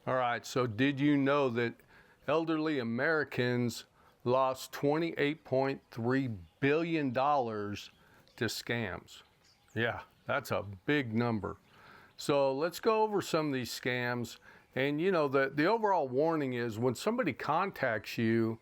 All right, so did you know that elderly Americans lost $28.3 billion to scams? Yeah, that's a big number. So let's go over some of these scams. And the overall warning is when somebody contacts you,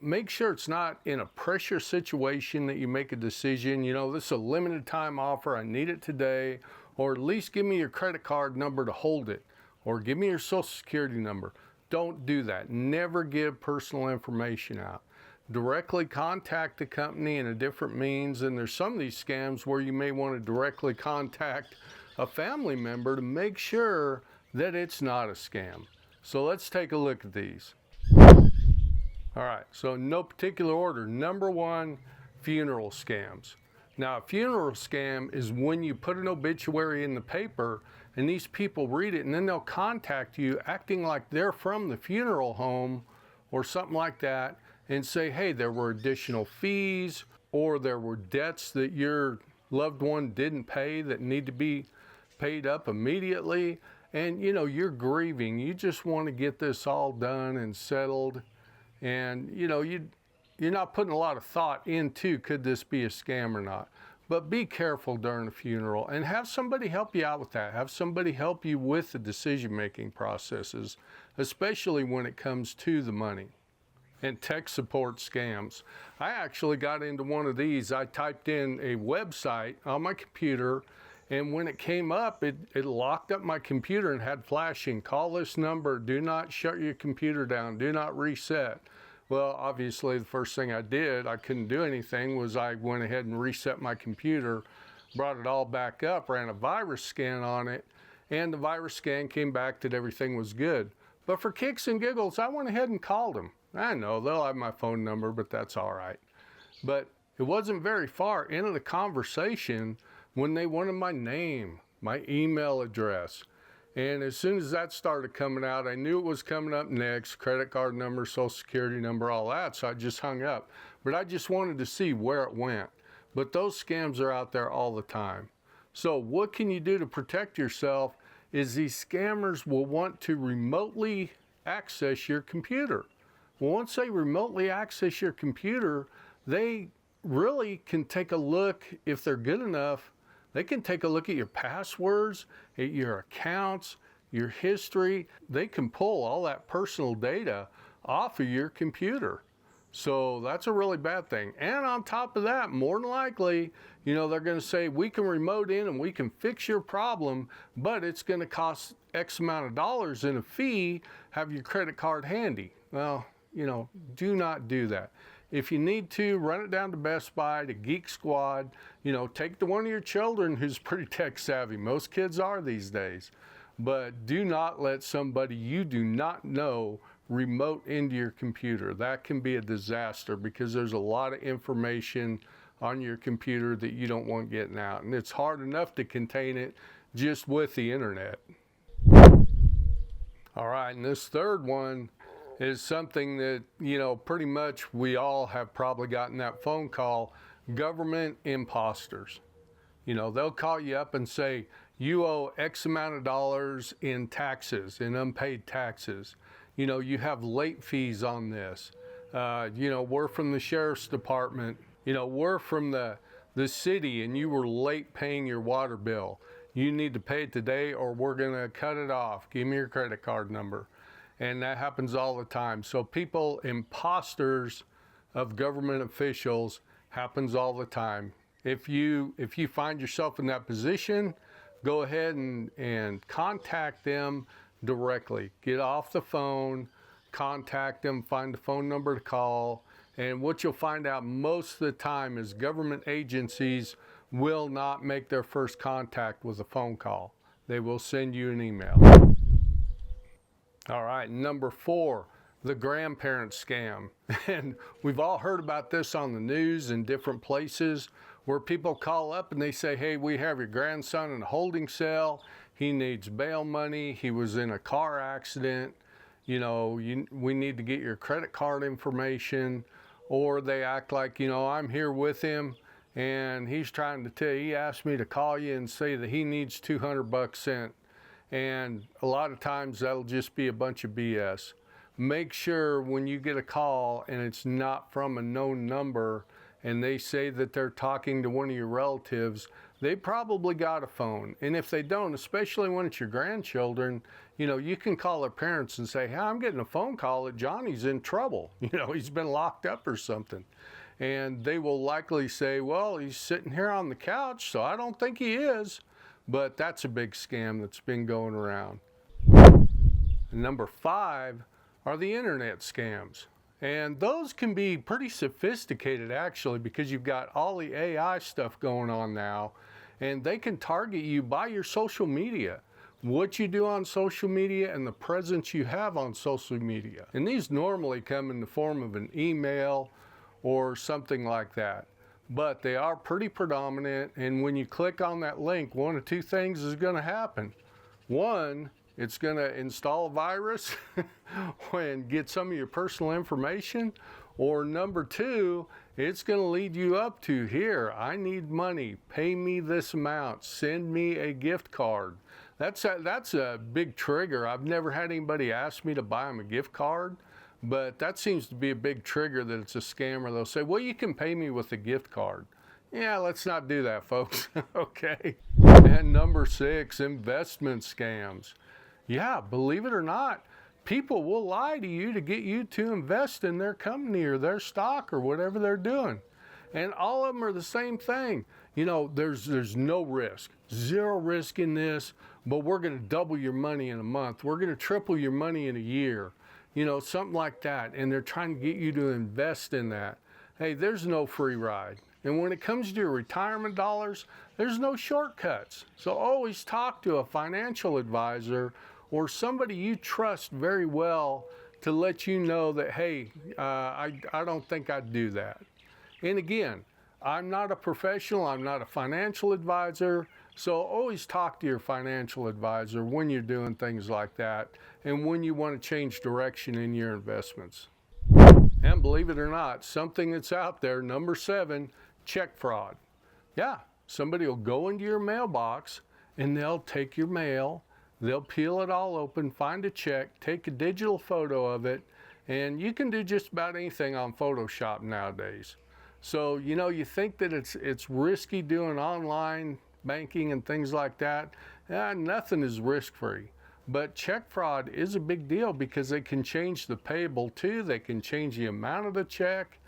make sure it's not in a pressure situation that you make a decision. This is a limited time offer, I need it today, or at least give me your credit card number to hold it, or give me your social security number. Don't do that. Never give personal information out. Directly contact the company in a different means, and there's some of these scams where you may want to directly contact a family member to make sure that it's not a scam. So let's take a look at these. All right, so in no particular order. Number one, funeral scams. Now, a funeral scam is when you put an obituary in the paper and these people read it and then they'll contact you acting like they're from the funeral home or something like that and say, hey, there were additional fees or there were debts that your loved one didn't pay that need to be paid up immediately. And you're grieving. You just want to get this all done and settled. And you're not putting a lot of thought into could this be a scam or not. But be careful during a funeral and have somebody help you out with that. Have somebody help you with the decision-making processes, especially when it comes to the money. And tech support scams. I actually got into one of these. I typed in a website on my computer, and when it came up, it locked up my computer and had flashing, call this number, do not shut your computer down, do not reset. Well, obviously the first thing I did, I couldn't do anything, was I went ahead and reset my computer, brought it all back up, ran a virus scan on it, and the virus scan came back that everything was good. But for kicks and giggles, I went ahead and called them. I know they'll have my phone number, but that's all right. But it wasn't very far into the conversation when they wanted my name, my email address. And as soon as that started coming out, I knew it was coming up next, credit card number, social security number, all that, so I just hung up. But I just wanted to see where it went. But those scams are out there all the time. So what can you do to protect yourself is these scammers will want to remotely access your computer. Well, once they remotely access your computer, they really can take a look, if they're good enough, they can take a look at your passwords, at your accounts, your history. They can pull all that personal data off of your computer. So that's a really bad thing. And on top of that, more than likely, they're going to say, we can remote in and we can fix your problem, but it's going to cost X amount of dollars in a fee, have your credit card handy. Well, do not do that. If you need to, run it down to Best Buy, to Geek Squad, take to one of your children who's pretty tech savvy. Most kids are these days. But do not let somebody you do not know remote into your computer. That can be a disaster because there's a lot of information on your computer that you don't want getting out. And it's hard enough to contain it just with the internet. All right, and this third one is something that, pretty much we all have probably gotten that phone call, government imposters. They'll call you up and say, you owe X amount of dollars in taxes, in unpaid taxes. You have late fees on this. We're from the sheriff's department. We're from the city and you were late paying your water bill. You need to pay it today or we're gonna cut it off. Give me your credit card number. And that happens all the time. So people, imposters of government officials, happens all the time. If you find yourself in that position, go ahead and contact them directly. Get off the phone, contact them, find the phone number to call. And what you'll find out most of the time is government agencies will not make their first contact with a phone call. They will send you an email. All right, number 4, the grandparent scam. And we've all heard about this on the news in different places where people call up and they say, hey, we have your grandson in a holding cell. He needs bail money. He was in a car accident. We need to get your credit card information. Or they act like, I'm here with him and he's trying to tell you, he asked me to call you and say that he needs $200 sent. And a lot of times that'll just be a bunch of BS. Make sure when you get a call and it's not from a known number and they say that they're talking to one of your relatives, they probably got a phone. And if they don't, especially when it's your grandchildren, you can call their parents and say, hey, I'm getting a phone call that Johnny's in trouble. He's been locked up or something. And they will likely say, well, he's sitting here on the couch, so I don't think he is. But that's a big scam that's been going around. And number 5 are the internet scams. And those can be pretty sophisticated actually, because you've got all the AI stuff going on now, and they can target you by your social media, what you do on social media and the presence you have on social media. And these normally come in the form of an email or something like that. But they are pretty predominant, and when you click on that link, one of two things is going to happen. One, it's going to install a virus and get some of your personal information. Or number 2, it's going to lead you up to, here, I need money, pay me this amount, send me a gift card. That's a big trigger. I've never had anybody ask me to buy them a gift card, but that seems to be a big trigger that it's a scam, or they'll say, well, you can pay me with a gift card. Yeah, let's not do that, folks. Okay. And number 6, investment scams. Yeah, believe it or not, people will lie to you to get you to invest in their company or their stock or whatever they're doing. And all of them are the same thing. There's no risk, 0 risk in this, but we're going to double your money in a month. We're going to triple your money in a year. Something like that. And they're trying to get you to invest in that. Hey, there's no free ride. And when it comes to your retirement dollars, there's no shortcuts. So always talk to a financial advisor or somebody you trust very well to let you know that, hey, I don't think I'd do that. And again, I'm not a professional, I'm not a financial advisor, so always talk to your financial advisor when you're doing things like that and when you want to change direction in your investments. And believe it or not, something that's out there, number 7, check fraud. Yeah, somebody will go into your mailbox and they'll take your mail, they'll peel it all open, find a check, take a digital photo of it, and you can do just about anything on Photoshop nowadays. So, you think that it's risky doing online banking and things like that. Nothing is risk-free. But check fraud is a big deal because they can change the payable to, they can change the amount of the check,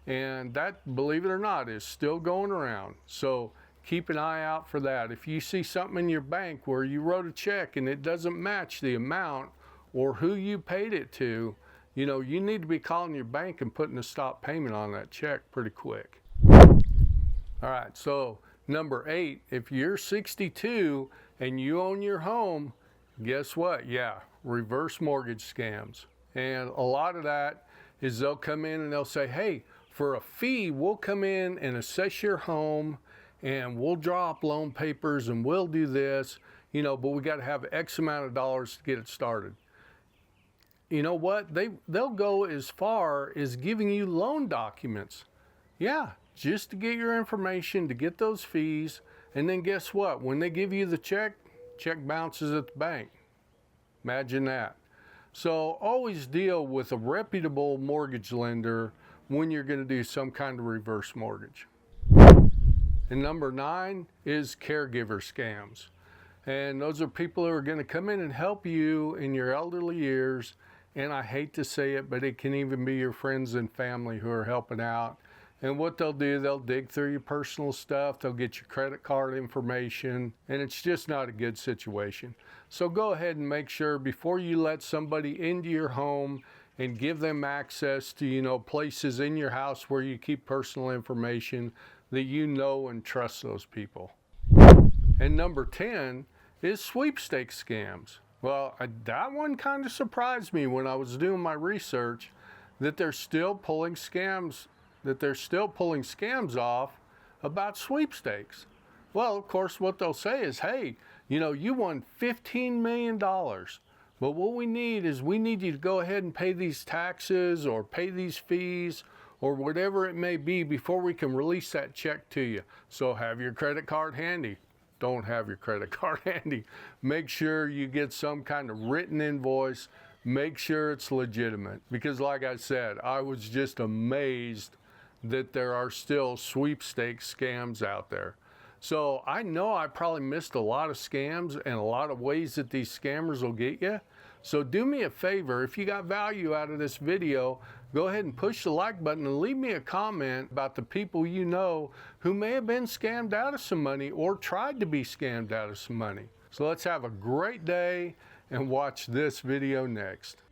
and that, believe it or not, is still going around. So keep an eye out for that. If you see something in your bank where you wrote a check and it doesn't match the amount or who you paid it to, you need to be calling your bank and putting a stop payment on that check pretty quick. All right, so number 8, if you're 62 and you own your home, guess what? Yeah, reverse mortgage scams. And a lot of that is they'll come in and they'll say, hey, for a fee, we'll come in and assess your home and we'll draw up loan papers and we'll do this, but we got to have X amount of dollars to get it started. You know what? They'll go as far as giving you loan documents. Yeah, just to get your information, to get those fees, and then guess what? When they give you the check bounces at the bank. Imagine that. So always deal with a reputable mortgage lender when you're going to do some kind of reverse mortgage. And number 9 is caregiver scams. And those are people who are going to come in and help you in your elderly years. And I hate to say it, but it can even be your friends and family who are helping out. And what they'll do, they'll dig through your personal stuff, they'll get your credit card information, and it's just not a good situation. So go ahead and make sure before you let somebody into your home and give them access to, places in your house where you keep personal information, that you know and trust those people. And number 10 is sweepstakes scams. Well, that one kind of surprised me when I was doing my research, that they're still pulling scams off about sweepstakes. Well, of course, what they'll say is, hey, you won $15 million. But what we need you to go ahead and pay these taxes or pay these fees or whatever it may be before we can release that check to you. So have your credit card handy. don't have your credit card handy. Make sure you get some kind of written invoice. Make sure it's legitimate, because like I said, I was just amazed that there are still sweepstakes scams out there. So I know I probably missed a lot of scams and a lot of ways that these scammers will get you. So do me a favor, if you got value out of this video, go ahead and push the like button and leave me a comment about the people you know who may have been scammed out of some money or tried to be scammed out of some money. So let's have a great day and watch this video next.